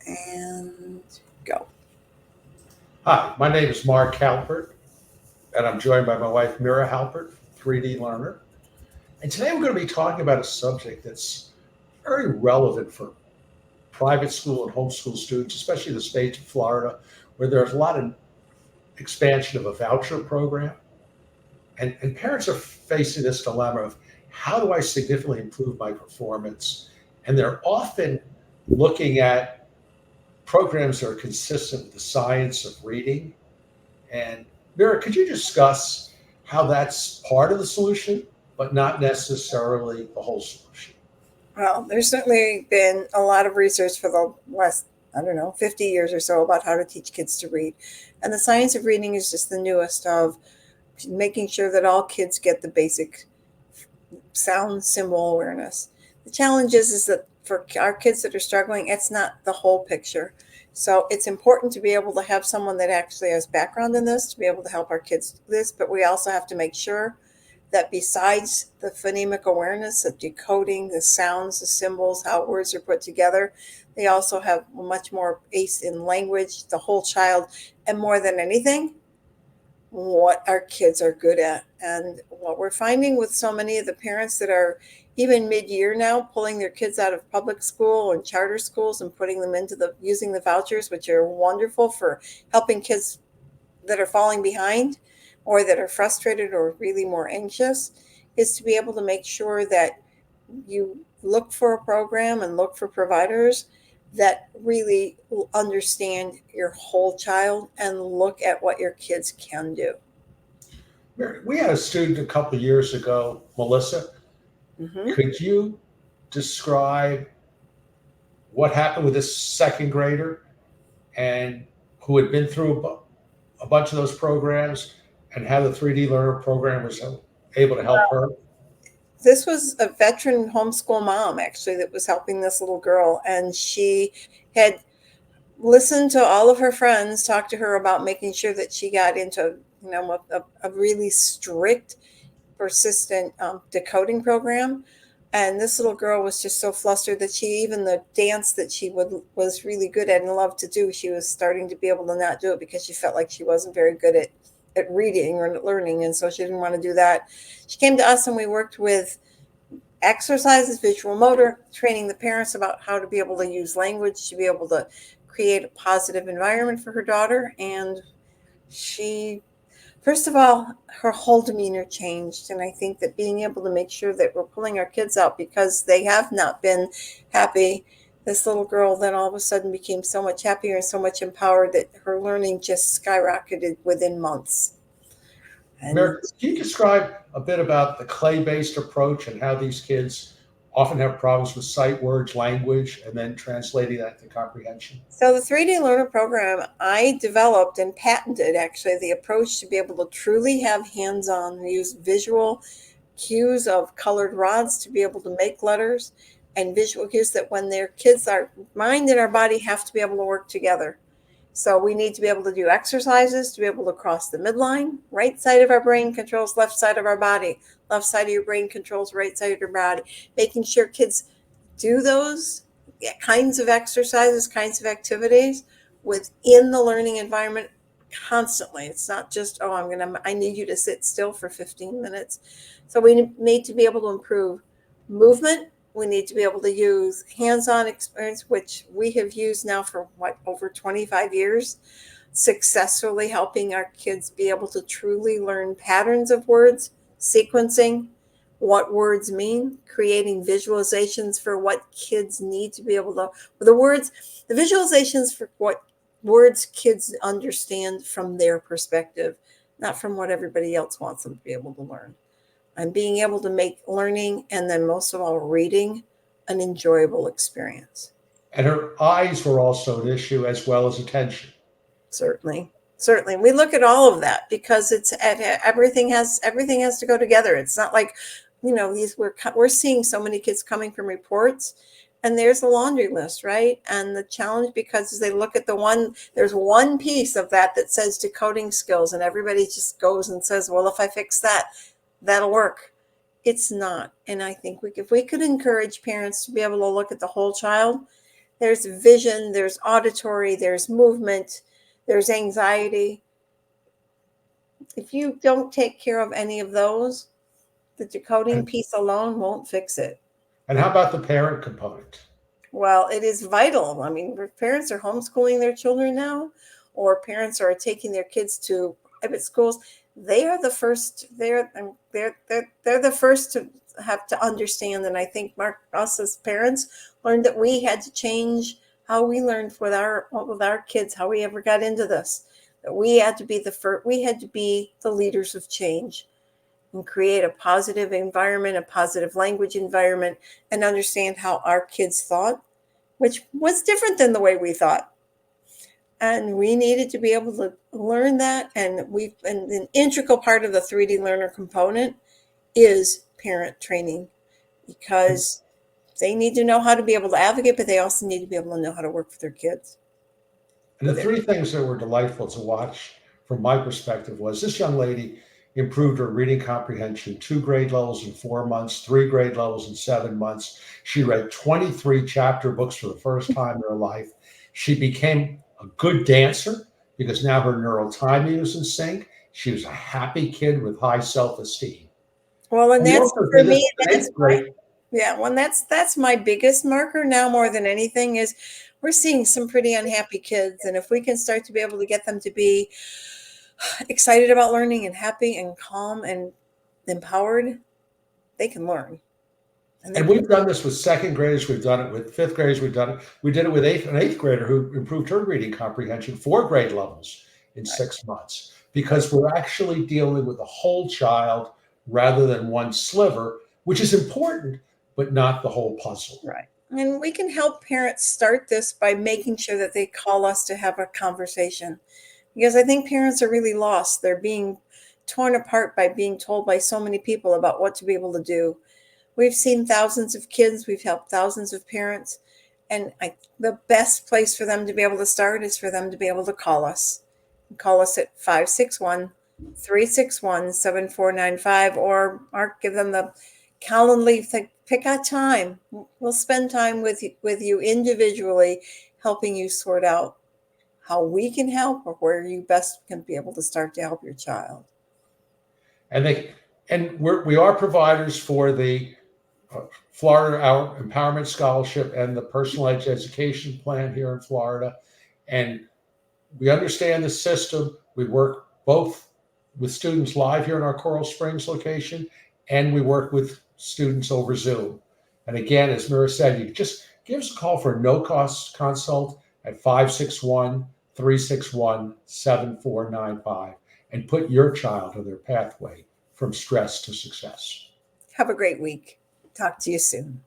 And go. Hi, my name is Mark Halpert, and I'm joined by my wife, Mira Halpert, 3D Learner. And today we're going to be talking about a subject that's very relevant for private school and homeschool students, especially the state of Florida, where there's a lot of expansion of a voucher program. And parents are facing this dilemma of how do I significantly improve my performance? And they're often looking at programs that are consistent with the science of reading. And Mira, could you discuss how that's part of the solution, but not necessarily the whole solution? Well, there's certainly been a lot of research for the last, I don't know, 50 years or so about how to teach kids to read. And the science of reading is just the newest of making sure that all kids get the basic sound symbol awareness. The challenge is that for our kids that are struggling, it's not the whole picture. So it's important to be able to have someone that actually has background in this to be able to help our kids do this, but we also have to make sure that besides the phonemic awareness of decoding the sounds, the symbols, how words are put together, they also have much more ace in language, the whole child, and more than anything, what our kids are good at. And what we're finding with so many of the parents that are even mid-year now pulling their kids out of public school and charter schools and putting them into the using the vouchers, which are wonderful for helping kids that are falling behind or that are frustrated or really more anxious, is to be able to make sure that you look for a program and look for providers that really understand your whole child and look at what your kids can do. Mira, we had a student a couple of years ago, Melissa. Hmm. Could you describe what happened with this second grader and who had been through a bunch of those programs and how the 3D Learner program was able to help her? This was a veteran homeschool mom actually that was helping this little girl, and she had listened to all of her friends talk to her about making sure that she got into a really strict persistent decoding program. And this little girl was just so flustered that she even the dance that she would was really good at and loved to do, she was starting to be able to not do it because she felt like she wasn't very good at reading or learning, and so she didn't want to do that. She came to us and we worked with exercises, visual motor, training the parents about how to be able to use language to be able to create a positive environment for her daughter. And she, first of all, her whole demeanor changed. And I think that being able to make sure that we're pulling our kids out because they have not been happy, this little girl then all of a sudden became so much happier and so much empowered that her learning just skyrocketed within months. And Mary, can you describe a bit about the clay-based approach and how these kids often have problems with sight words, language, and then translating that to comprehension? so the 3D Learner program, I developed and patented actually the approach to be able to truly have hands-on, use visual cues of colored rods to be able to make letters, and visual cues that when their kids, our mind and our body have to be able to work together. So we need to be able to do exercises to be able to cross the midline. Right side of our brain controls left side of our body. Left side of your brain controls right side of your body. Making sure kids do those kinds of exercises, kinds of activities within the learning environment constantly. It's not just, oh, I need you to sit still for 15 minutes. So we need to be able to improve movement. We need to be able to use hands-on experience, which we have used now for over 25 years, successfully helping our kids be able to truly learn patterns of words, sequencing, what words mean, creating visualizations for what kids need to be able to, the words, the visualizations for what words kids understand from their perspective, not from what everybody else wants them to be able to learn. And being able to make learning and then most of all reading an enjoyable experience. And her eyes were also an issue as well as attention. Certainly. Certainly. We look at all of that because it's everything has to go together. It's not like, these we're seeing so many kids coming from reports and there's a laundry list, right? And the challenge because as they look at there's one piece of that says decoding skills and everybody just goes and says, well, if I fix that, that'll work. It's not. And I think if we could encourage parents to be able to look at the whole child, There's vision, there's auditory, there's movement, there's anxiety. If you don't take care of any of those, the decoding And, piece alone won't fix it. and how about the parent component? Well, it is vital. I mean, if parents are homeschooling their children now, or parents are taking their kids to private schools, they are the first. They're the first to have to understand. And I think Mark, us as parents, learned that we had to change how we learned with our kids, how we ever got into this. That we had to be the first. We had to be the leaders of change and create a positive environment, a positive language environment, and understand how our kids thought, which was different than the way we thought. And we needed to be able to learn that. And an integral part of the 3D learner component is parent training, because they need to know how to be able to advocate, but they also need to be able to know how to work with their kids. And the three things that were delightful to watch from my perspective was this young lady improved her reading comprehension 2 grade levels in 4 months, 3 grade levels in 7 months. She read 23 chapter books for the first time in her life. She became a good dancer because now her neural timing was in sync. She was a happy kid with high self-esteem. Well, and And we that's also for did this me, in that's eighth grade. yeah, well, that's my biggest marker now more than anything is we're seeing some pretty unhappy kids. And if we can start to be able to get them to be excited about learning and happy and calm and empowered, they can learn. And they And can. we've done this with second graders. We've done it with fifth graders. We've done it. We did it with an eighth grader who improved her reading comprehension 4 grade levels in Right, 6 months right, because we're actually dealing with the whole child rather than one sliver, which is important, but not the whole puzzle. right. And we can help parents start this by making sure that they call us to have a conversation, because I think parents are really lost. They're being torn apart by being told by so many people about what to be able to do. We've seen thousands of kids, we've helped thousands of parents, and the best place for them to be able to start is for them to be able to call us. Call us at 561-361-7495, or Mark, give them the Calendly, pick a time. We'll spend time with you individually, helping you sort out how we can help or where you best can be able to start to help your child. And we are providers for the Florida Our Empowerment Scholarship and the Personal Edge Education Plan here in Florida. And we understand the system. We work both with students live here in our Coral Springs location, and we work with students over Zoom. And again, as Mira said, you just give us a call for a no-cost consult at 561-361-7495 and put your child on their pathway from stress to success. Have a great week. Talk to you soon.